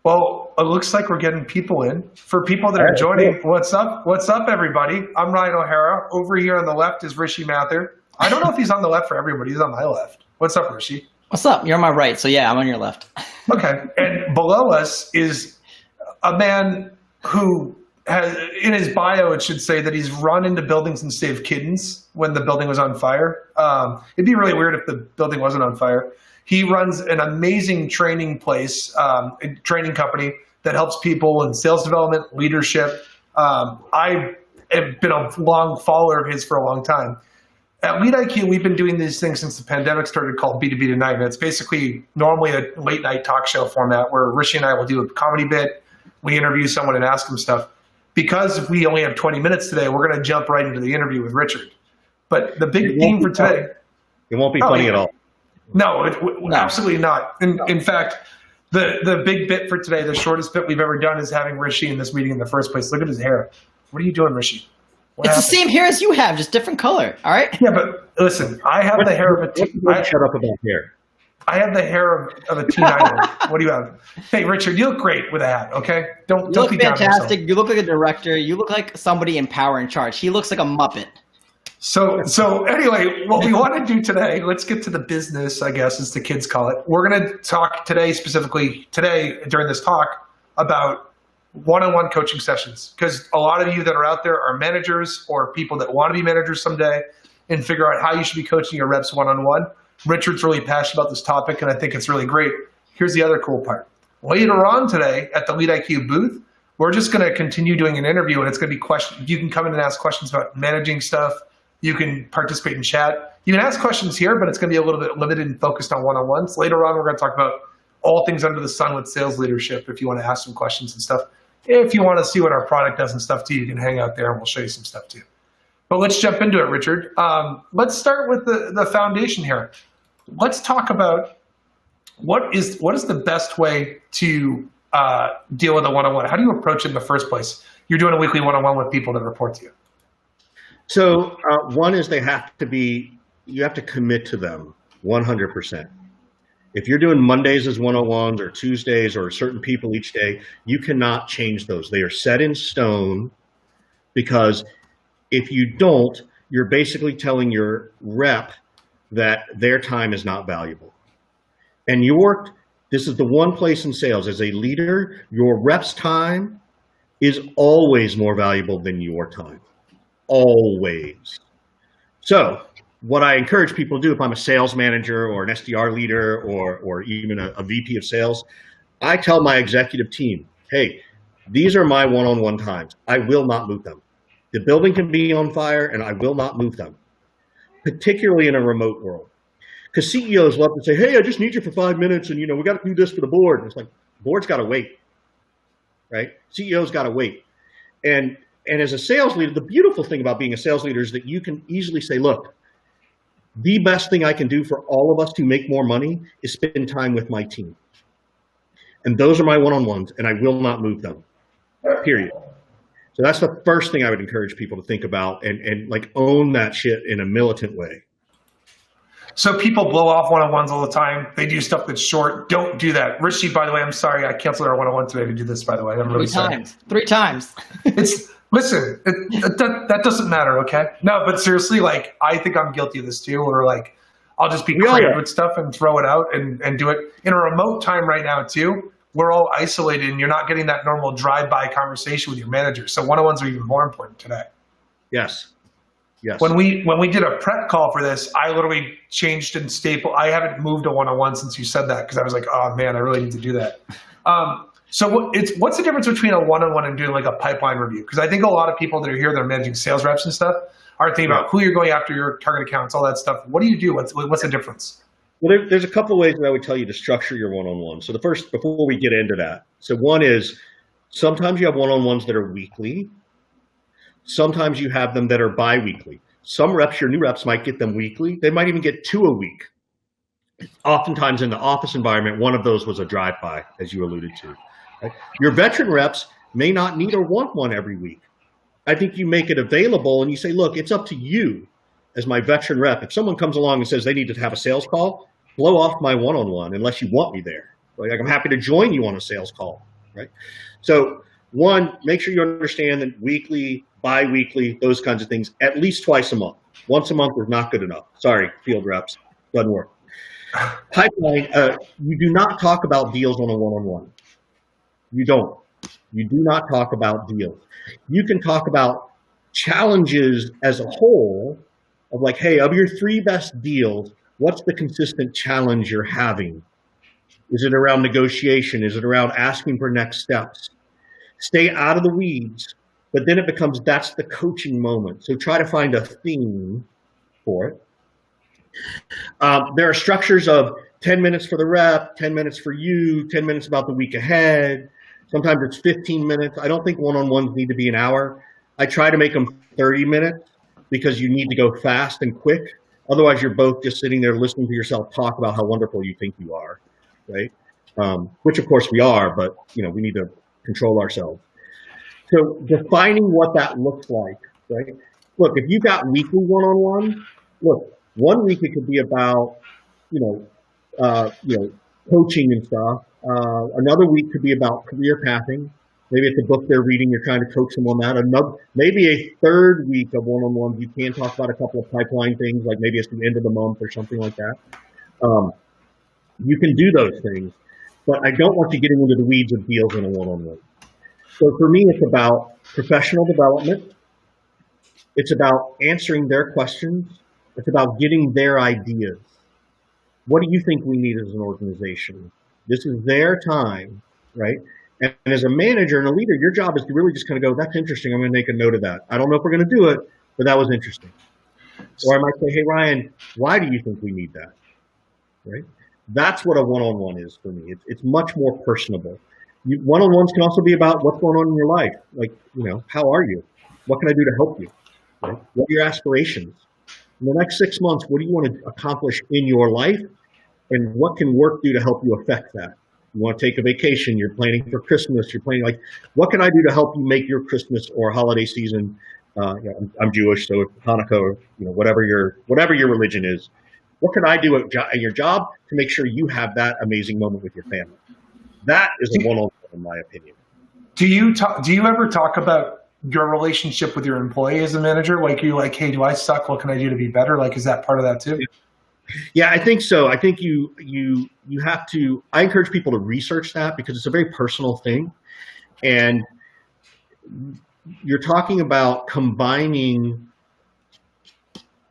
Well, it looks like we're getting people in. For people that are joining, what's up? What's up, everybody? I'm Ryan O'Hara. Over here on the left is Rishi Mather. I don't know if he's on the left for everybody. He's on my left. What's up, Rishi? What's up? You're on my right, so yeah, I'm on your left. Okay. And below us is a man who has, in his bio, it should say that he's run into buildings and saved kittens when the building was on fire. It'd be really weird if the building wasn't on fire. He runs an amazing training place, a training company that helps people in sales development, leadership. I have been a long follower of his for a long time. At LeadIQ, we've been doing these things since the pandemic started called B2B Tonight. And it's basically normally a late night talk show format where Rishi and I will do a comedy bit. We interview someone and ask them stuff. Because we only have 20 minutes today, we're going to jump right into the interview with Richard. But the big theme for today... It won't be funny at all. No, absolutely not. In fact, the big bit for today, the shortest bit we've ever done is having Rishi in this meeting in the first place. Look at his hair. What are you doing, Rishi? It's the same hair as you have, just different color, all right? Yeah, but listen, I have the hair of a teen. Shut up about hair. I have the hair of a teen idol. What do you have? Hey, Richard, you look great with a hat, okay? Don't look be down on yourself. fantastic. You look like a director. You look like somebody in power and charge. He looks like a Muppet. So anyway, what we want to do today, let's get to the business, I guess, as the kids call it. We're going to talk today during this talk about one-on-one coaching sessions, because a lot of you that are out there are managers or people that want to be managers someday and figure out how you should be coaching your reps one-on-one. Richard's really passionate about this topic, and I think it's really great. Here's the other cool part. Later on today at the LeadIQ booth, we're just going to continue doing an interview, and it's going to be questions. You can come in and ask questions about managing stuff. You can participate in chat. You can ask questions here, but it's going to be a little bit limited and focused on one-on-ones. Later on, we're going to talk about all things under the sun with sales leadership if you want to ask some questions and stuff. If you want to see what our product does and stuff too, you can hang out there and we'll show you some stuff too. But let's jump into it, Richard. Let's start with the foundation here. Let's talk about what is the best way to deal with a one-on-one. How do you approach it in the first place? You're doing a weekly one-on-one with people that report to you. So one is you have to commit to them 100%. If you're doing Mondays as one-on-ones or Tuesdays or certain people each day, you cannot change those. They are set in stone, because if you don't, you're basically telling your rep that their time is not valuable. And this is the one place in sales, as a leader, your rep's time is always more valuable than your time. Always. So what I encourage people to do, if I'm a sales manager or an SDR leader or even a VP of sales, I tell my executive team, hey, these are my one-on-one times. I will not move them. The building can be on fire and I will not move them, particularly in a remote world. Because CEOs love to say, hey, I just need you for 5 minutes and we got to do this for the board. And it's like, board's got to wait, right? CEOs got to wait. And as a sales leader, the beautiful thing about being a sales leader is that you can easily say, look, the best thing I can do for all of us to make more money is spend time with my team. And those are my one-on-ones, and I will not move them, period. So that's the first thing I would encourage people to think about and like own that shit in a militant way. So people blow off one-on-ones all the time. They do stuff that's short. Don't do that. Rishi, by the way, I'm sorry. I canceled our one-on-one today to do this, by the way. I'm really sorry. Three times. Listen, that doesn't matter, okay? No, but seriously, like, I think I'm guilty of this too, or like, I'll just be creative with stuff and throw it out and do it. In a remote time right now too, we're all isolated and you're not getting that normal drive-by conversation with your manager. So one-on-ones are even more important today. Yes. Yes. When we did a prep call for this, I literally changed and stapled. I haven't moved to one-on-one since you said that, because I was like, oh man, I really need to do that. So what's the difference between a one-on-one and doing like a pipeline review? Because I think a lot of people that are here, they're managing sales reps and stuff, are thinking about who you're going after, your target accounts, all that stuff. What do you do? What's the difference? Well, there's a couple of ways that I would tell you to structure your one-on-one. So the first, before we get into that, so one is sometimes you have one-on-ones that are weekly. Sometimes you have them that are bi-weekly. Some reps, your new reps, might get them weekly. They might even get 2 a week. Oftentimes in the office environment, one of those was a drive-by, as you alluded to. Right? Your veteran reps may not need or want one every week. I think you make it available and you say, look, it's up to you as my veteran rep. If someone comes along and says they need to have a sales call, blow off my one-on-one unless you want me there. Like, I'm happy to join you on a sales call, right? So one, make sure you understand that weekly, bi-weekly, those kinds of things, at least twice a month. Once a month is not good enough. Sorry, field reps, doesn't work. Pipeline, you do not talk about deals on a one-on-one. You don't. You do not talk about deals. You can talk about challenges as a whole of like, hey, of your 3 best deals, what's the consistent challenge you're having? Is it around negotiation? Is it around asking for next steps? Stay out of the weeds, but then it becomes, that's the coaching moment. So try to find a theme for it. There are structures of 10 minutes for the rep, 10 minutes for you, 10 minutes about the week ahead. Sometimes it's 15 minutes. I don't think one-on-ones need to be an hour. I try to make them 30 minutes because you need to go fast and quick. Otherwise, you're both just sitting there listening to yourself talk about how wonderful you think you are, right? Which of course we are, but we need to control ourselves. So defining what that looks like, right? Look, if you've got weekly one-on-one, look, 1 week it could be about, coaching and stuff. Another week could be about career pathing. Maybe it's a book they're reading, you're trying to coach them on that. Maybe a third week of one-on-ones, you can talk about a couple of pipeline things, like maybe it's the end of the month or something like that. You can do those things, but I don't want you getting into the weeds of deals in a one-on-one. So for me, it's about professional development. It's about answering their questions. It's about getting their ideas. What do you think we need as an organization? This is their time, right? And as a manager and a leader, your job is to really just kind of go, that's interesting. I'm going to make a note of that. I don't know if we're going to do it, but that was interesting. Or I might say, hey, Ryan, why do you think we need that? Right? That's what a one-on-one is for me. It's much more personable. One-on-ones can also be about what's going on in your life. Like, how are you? What can I do to help you? Right? What are your aspirations? In the next 6 months, what do you want to accomplish in your life? And what can work do to help you affect that? You want to take a vacation, you're planning for Christmas, you're planning what can I do to help you make your Christmas or holiday season? I'm Jewish, so Hanukkah, or whatever your religion is. What can I do at your job to make sure you have that amazing moment with your family? That is a one-on-one, in my opinion. Do you ever talk about your relationship with your employee as a manager? Like, you're like, hey, do I suck? What can I do to be better? Like, is that part of that too? Yeah, I think so. I think you have to, I encourage people to research that because it's a very personal thing. And you're talking about combining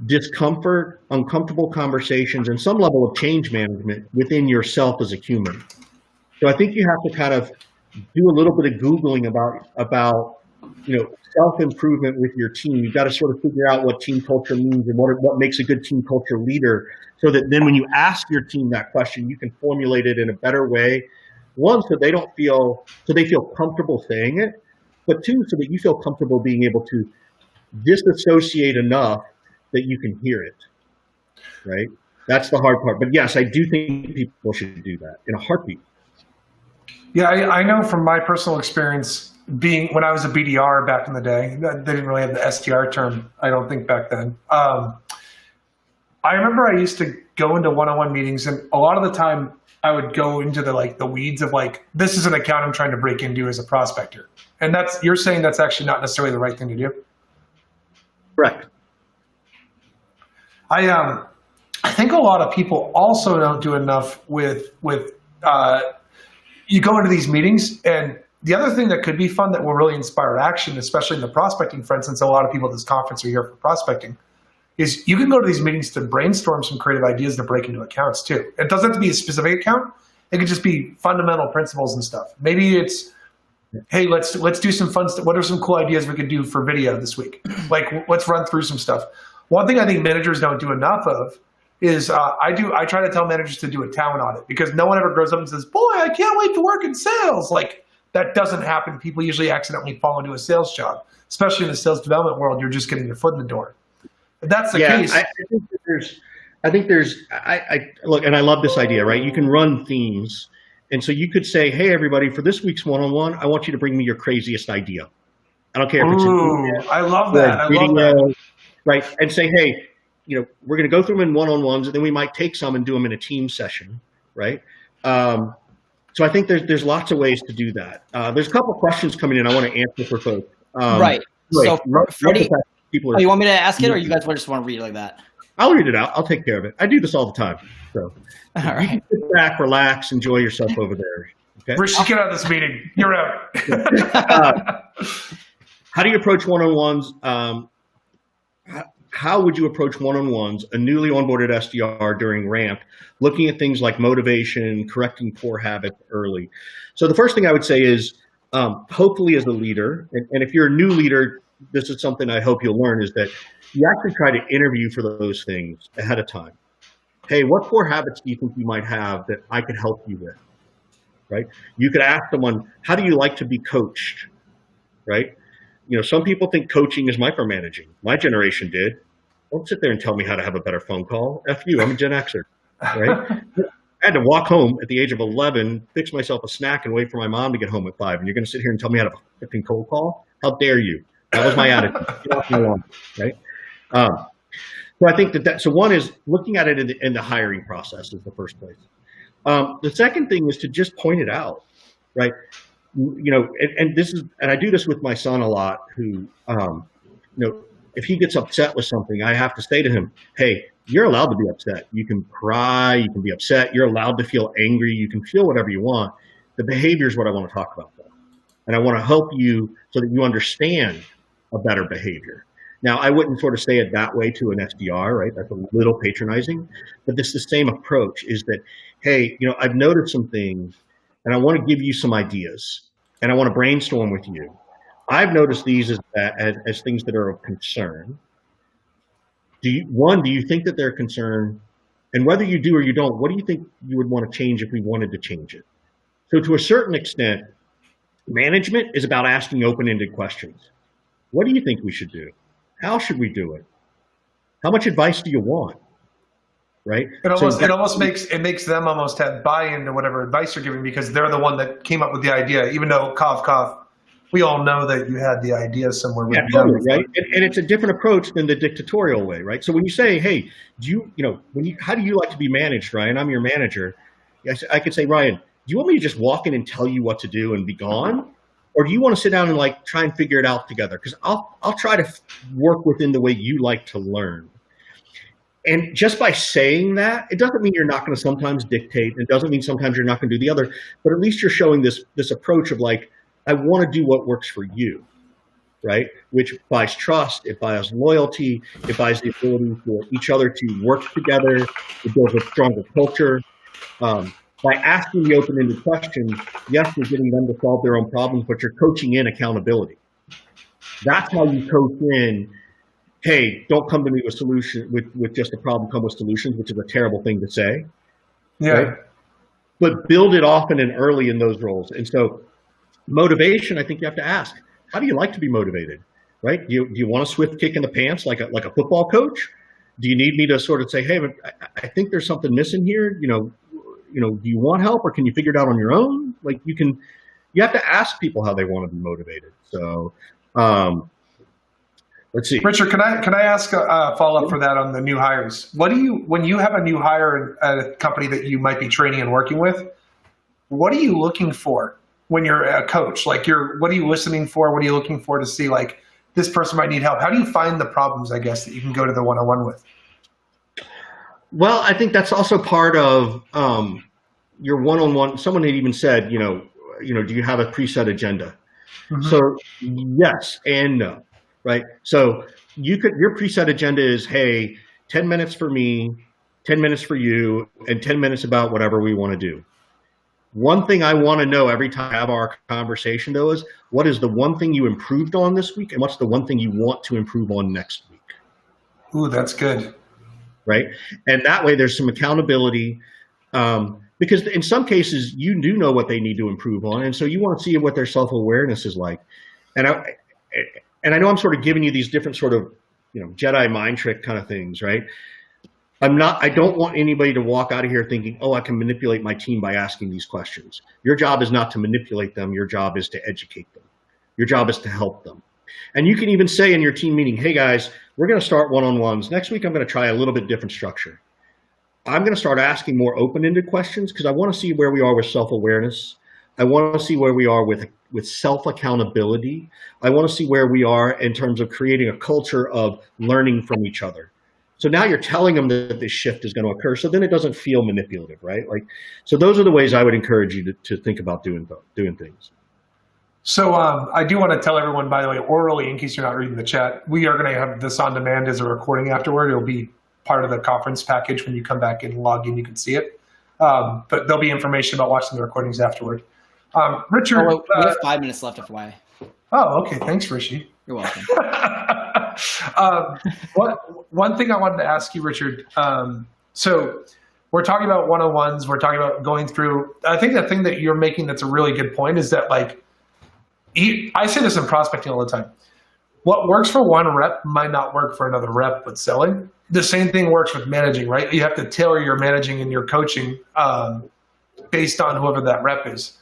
discomfort, uncomfortable conversations, and some level of change management within yourself as a human. So I think you have to kind of do a little bit of Googling about self-improvement with your team. You've got to sort of figure out what team culture means and what makes a good team culture leader, so that then when you ask your team that question, you can formulate it in a better way. One, so they feel comfortable saying it, but two, so that you feel comfortable being able to disassociate enough that you can hear it, right? That's the hard part. But yes, I do think people should do that in a heartbeat. Yeah, I know from my personal experience, when I was a BDR back in the day, they didn't really have the SDR term, I don't think, back then. I remember I used to go into one-on-one meetings, and a lot of the time I would go into the weeds of this is an account I'm trying to break into as a prospector. And you're saying that's actually not necessarily the right thing to do? Correct. I think a lot of people also don't do enough with you go into these meetings, and the other thing that could be fun that will really inspire action, especially in the prospecting front, since a lot of people at this conference are here for prospecting, is you can go to these meetings to brainstorm some creative ideas to break into accounts too. It doesn't have to be a specific account. It could just be fundamental principles and stuff. Maybe it's, hey, let's do some fun stuff. What are some cool ideas we could do for video this week? Let's run through some stuff. One thing I think managers don't do enough of is I try to tell managers to do a talent audit, because no one ever grows up and says, boy, I can't wait to work in sales. That doesn't happen. People usually accidentally fall into a sales job, especially in the sales development world. You're just getting your foot in the door. If that's the case. I think look, and I love this idea, right? You can run themes. And so you could say, hey, everybody, for this week's one-on-one, I want you to bring me your craziest idea. I don't care if it's I love that. I love that. Right. And say, hey, we're going to go through them in one-on-ones, and then we might take some and do them in a team session, right? So I think there's lots of ways to do that. There's a couple of questions coming in I want to answer for folks. Right. So, Freddie, people you want me to ask it, or you guys just want to read it like that? I'll read it out. I'll take care of it. I do this all the time. So, all right. Sit back, relax, enjoy yourself over there. Okay. Rich, get out of this meeting. You're out. How do you approach one-on-ones? How would you approach one-on-ones, a newly onboarded SDR during ramp, looking at things like motivation, correcting poor habits early? So the first thing I would say is, hopefully as a leader, and if you're a new leader, this is something I hope you'll learn, is that you actually try to interview for those things ahead of time. Hey, what poor habits do you think you might have that I could help you with, right? You could ask someone, how do you like to be coached, right? You know, some people think coaching is micromanaging. My generation did. Don't sit there and tell me how to have a better phone call. F you, I'm a Gen Xer, right? I had to walk home at the age of 11, fix myself a snack and wait for my mom to get home at 5. And you're going to sit here and tell me how to freaking cold call? How dare you? That was my attitude. Get off my lawn, right? So I think so one is looking at it in the hiring process is the first place. The second thing is to just point it out, right? You know, and I do this with my son a lot, who, you know, if he gets upset with something, I have to say to him, hey, you're allowed to be upset. You can cry, you can be upset. You're allowed to feel angry. You can feel whatever you want. The behavior is what I want to talk about, though. And I want to help you so that you understand a better behavior. Now, I wouldn't sort of say it that way to an SDR, right? That's a little patronizing, but this is the same approach, is that, hey, you know, I've noticed some things and I want to give you some ideas and I want to brainstorm with you. I've noticed these as things that are of concern. Do you think that they're a concern? And whether you do or you don't, what do you think you would want to change if we wanted to change it? So to a certain extent, management is about asking open-ended questions. What do you think we should do? How should we do it? How much advice do you want? Right? It almost makes them almost have buy-in to whatever advice you're giving, because they're the one that came up with the idea, even though cough, cough, we all know that you had the idea somewhere. Yeah, totally, right? And it's a different approach than the dictatorial way, right? So when you say, hey, how do you like to be managed, Ryan? I'm your manager. I could say, Ryan, do you want me to just walk in and tell you what to do and be gone? Or do you want to sit down and like try and figure it out together? Because I'll try to work within the way you like to learn. And just by saying that, it doesn't mean you're not going to sometimes dictate. It doesn't mean sometimes you're not going to do the other. But at least you're showing this approach of like, I want to do what works for you, right? Which buys trust, it buys loyalty, it buys the ability for each other to work together, it builds a stronger culture. By asking the open-ended questions, yes, you're getting them to solve their own problems, but you're coaching in accountability. That's how you coach in, hey, don't come to me with solution with just a problem, come with solutions, which is a terrible thing to say. Yeah. Right? But build it often and early in those roles. And so motivation, I think you have to ask, how do you like to be motivated, right? Do you want a swift kick in the pants like a football coach? Do you need me to sort of say, hey, I think there's something missing here. You know, do you want help, or can you figure it out on your own? Like you have to ask people how they want to be motivated. So let's see. Richard, can I ask a follow-up for that on the new hires? When you have a new hire at a company that you might be training and working with, what are you looking for when you're a coach? Like what are you listening for? What are you looking for to see, like, this person might need help? How do you find the problems, I guess, that you can go to the one-on-one with? Well, I think that's also part of your one-on-one. Someone had even said, do you have a preset agenda? Mm-hmm. So yes and no, right? So your preset agenda is, hey, 10 minutes for me, 10 minutes for you, and 10 minutes about whatever we want to do. One thing I want to know every time I have our conversation, though, is what is the one thing you improved on this week, and what's the one thing you want to improve on next week? Ooh, that's good. Right? And that way there's some accountability, because in some cases you do know what they need to improve on, and so you want to see what their self-awareness is like. And I know I'm sort of giving you these different sort of, Jedi mind trick kind of things, right? I don't want anybody to walk out of here thinking, oh, I can manipulate my team by asking these questions. Your job is not to manipulate them. Your job is to educate them. Your job is to help them. And you can even say in your team meeting, hey guys, we're going to start one-on-ones. Next week, I'm going to try a little bit different structure. I'm going to start asking more open-ended questions because I want to see where we are with self-awareness. I want to see where we are with self-accountability. I want to see where we are in terms of creating a culture of learning from each other. So now you're telling them that this shift is going to occur. So then it doesn't feel manipulative, right? Like, so those are the ways I would encourage you to think about doing things. So I do want to tell everyone, by the way, orally, in case you're not reading the chat, we are going to have this on demand as a recording afterward. It'll be part of the conference package. When you come back and log in, you can see it. But there'll be information about watching the recordings afterward. Richard. Oh, we have 5 minutes left, FYI. Oh, okay. Thanks, Rishi. You're welcome. One thing I wanted to ask you, Richard. So we're talking about one-on-ones. We're talking about going through. I think the thing that you're making that's a really good point is that, like, I say this in prospecting all the time. What works for one rep might not work for another rep with selling. The same thing works with managing, right? You have to tailor your managing and your coaching based on whoever that rep is.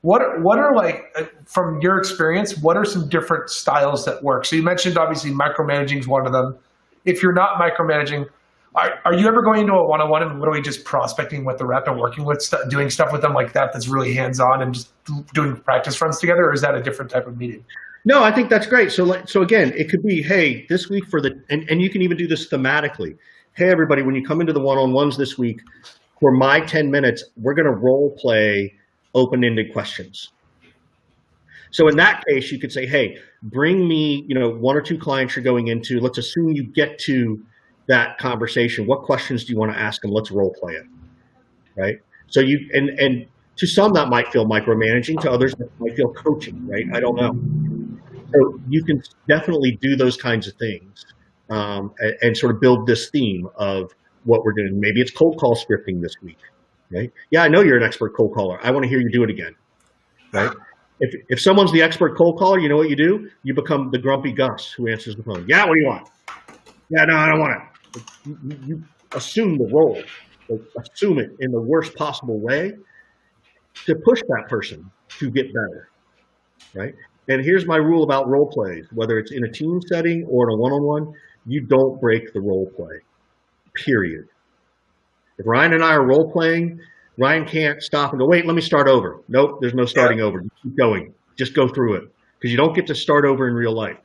What are, like, from your experience, what are some different styles that work? So you mentioned obviously micromanaging is one of them. If you're not micromanaging, are you ever going into a one-on-one and literally just prospecting with the rep and working with doing stuff with them like that that's really hands-on and just doing practice runs together, or is that a different type of meeting? No, I think that's great. So again, it could be, hey, this week and you can even do this thematically. Hey, everybody, when you come into the one-on-ones this week, for my 10 minutes, we're going to role play open-ended questions. So in that case, you could say, hey, bring me, 1 or 2 clients you're going into. Let's assume you get to that conversation. What questions do you want to ask them? Let's role play it, right? So and to some that might feel micromanaging, to others that might feel coaching, right? I don't know. So you can definitely do those kinds of things and sort of build this theme of what we're doing. Maybe it's cold call scripting this week, right? Yeah, I know you're an expert cold caller. I want to hear you do it again, right? If someone's the expert cold caller, you know what you do? You become the grumpy Gus who answers the phone. Yeah, what do you want? Yeah, no, I don't want it. You assume the role, assume it in the worst possible way to push that person to get better, right? And here's my rule about role plays, whether it's in a team setting or in a one-on-one, you don't break the role play, period. If Ryan and I are role playing, Ryan can't stop and go, wait, let me start over. Nope, there's no starting over. You keep going. Just go through it because you don't get to start over in real life.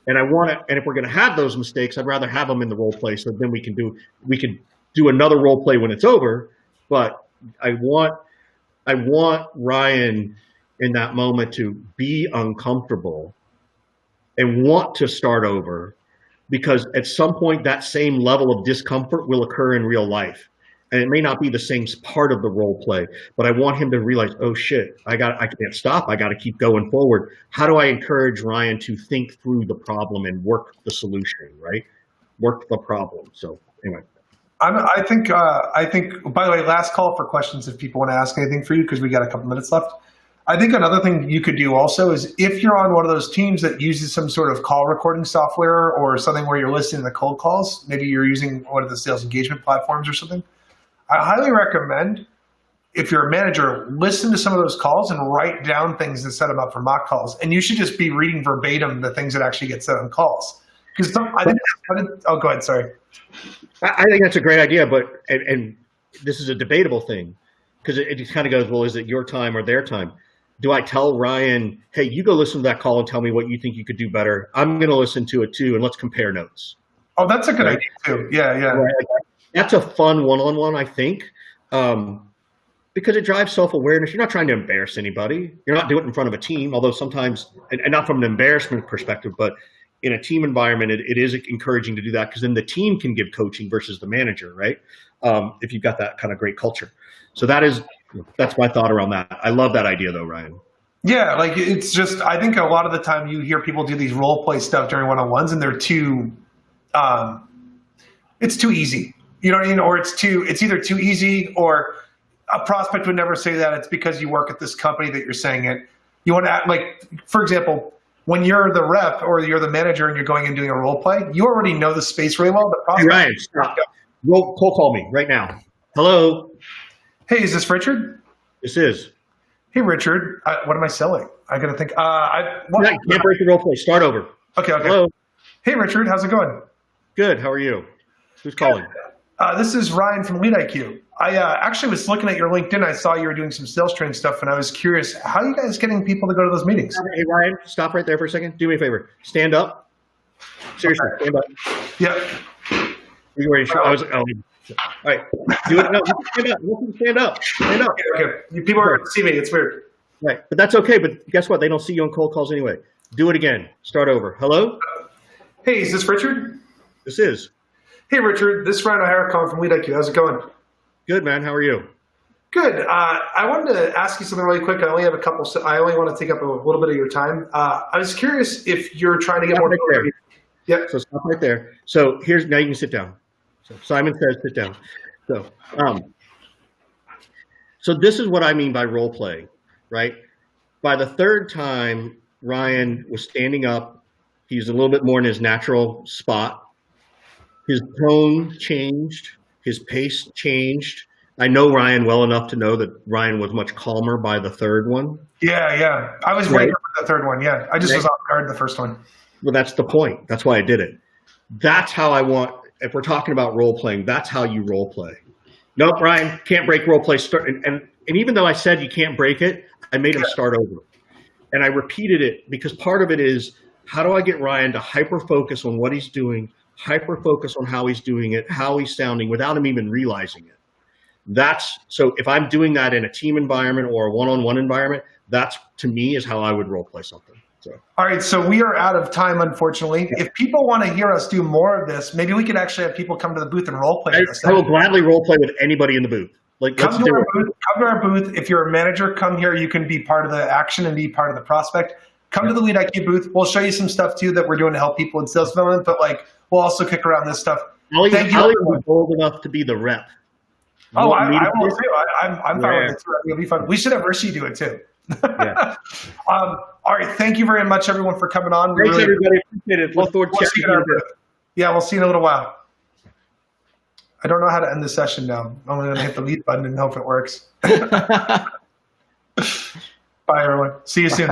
And and if we're going to have those mistakes, I'd rather have them in the role play so then we can do another role play when it's over. But I want Ryan in that moment to be uncomfortable and want to start over, because at some point that same level of discomfort will occur in real life. And it may not be the same part of the role play, but I want him to realize, oh shit, I can't stop. I got to keep going forward. How do I encourage Ryan to think through the problem and work the solution, right? Work the problem. So anyway. I think, by the way, last call for questions if people want to ask anything for you, because we got a couple minutes left. I think another thing you could do also is if you're on one of those teams that uses some sort of call recording software or something where you're listening to cold calls, maybe you're using one of the sales engagement platforms or something, I highly recommend, if you're a manager, listen to some of those calls and write down things and set them up for mock calls. And you should just be reading verbatim the things that actually get said on calls. Because oh, go ahead, sorry. I think that's a great idea, but and this is a debatable thing, because it just kind of goes, well, is it your time or their time? Do I tell Ryan, hey, you go listen to that call and tell me what you think you could do better? I'm going to listen to it too, and let's compare notes. Oh, that's a good idea too. Yeah. Right. That's a fun one-on-one, I think, because it drives self-awareness. You're not trying to embarrass anybody. You're not doing it in front of a team, although sometimes, and not from an embarrassment perspective, but in a team environment, it is encouraging to do that, because then the team can give coaching versus the manager, right? If you've got that kind of great culture. So that's my thought around that. I love that idea though, Ryan. Yeah, like it's just, I think a lot of the time you hear people do these role play stuff during one-on-ones and they're too, it's too easy. You know what I mean? Or it's either too easy, or a prospect would never say that. It's because you work at this company that you're saying it. You want to act like, for example, when you're the rep or you're the manager and you're going and doing a role play, you already know the space really well. But hey, Ryan, stop. Cold call me right now. Hello. Hey, is this Richard? This is. Hey, Richard. What am I selling? I got to think. Can't break the role play. Start over. Okay. Hello. Hey, Richard. How's it going? Good. How are you? Who's calling? This is Ryan from LeadIQ. I actually was looking at your LinkedIn. I saw you were doing some sales training stuff, and I was curious, how are you guys getting people to go to those meetings? Hey, Ryan, stop right there for a second. Do me a favor. Stand up. Seriously, stand up. Yep. You ready? I was, all right. Do it. No, stand up. Stand up. Stand up. Okay. People are going to see me. It's weird. Right. But that's okay. But guess what? They don't see you on cold calls anyway. Do it again. Start over. Hello? Hey, is this Richard? This is. Hey, Richard. This is Ryan O'Hara calling from LeadIQ. How's it going? Good, man. How are you? Good. I wanted to ask you something really quick. I only have a couple. I only want to take up a little bit of your time. I was curious if you're trying to get more. Right. Yep. So stop right there. So here's, now you can sit down. So Simon says sit down. So this is what I mean by role play, right? By the third time, Ryan was standing up. He's a little bit more in his natural spot. His tone changed. His pace changed. I know Ryan well enough to know that Ryan was much calmer by the third one. Yeah. I was waiting for the third one. Yeah. I just was off guard the first one. Well, that's the point. That's why I did it. That's how I want, if we're talking about role playing, that's how you role play. Nope, Ryan, can't break role play. And even though I said you can't break it, I made him start over. And I repeated it because part of it is, how do I get Ryan to hyper-focus on what he's doing, hyper-focus on how he's doing it, how he's sounding, without him even realizing it. So if I'm doing that in a team environment or a one-on-one environment, that's, to me, is how I would role play something. So. All right, so we are out of time, unfortunately. If people want to hear us do more of this, maybe we could actually have people come to the booth and role play with us. I will gladly role play with anybody in the booth. Like, come to our booth. If you're a manager, come here. You can be part of the action and be part of the prospect. Come to the LeadIQ booth. We'll show you some stuff too that we're doing to help people in sales development, but we'll also kick around this stuff. I'll even be bold enough to be the rep. I will too. I'm fine with it too. It'll be fun. We should have Rishi do it too. Yeah. All right. Thank you very much, everyone, for coming on. Thanks, everybody. Appreciate it. Look forward to checking you. Yeah, we'll see you in a little while. I don't know how to end the session now. I'm going to hit the lead button and hope it works. Bye, everyone. See you soon.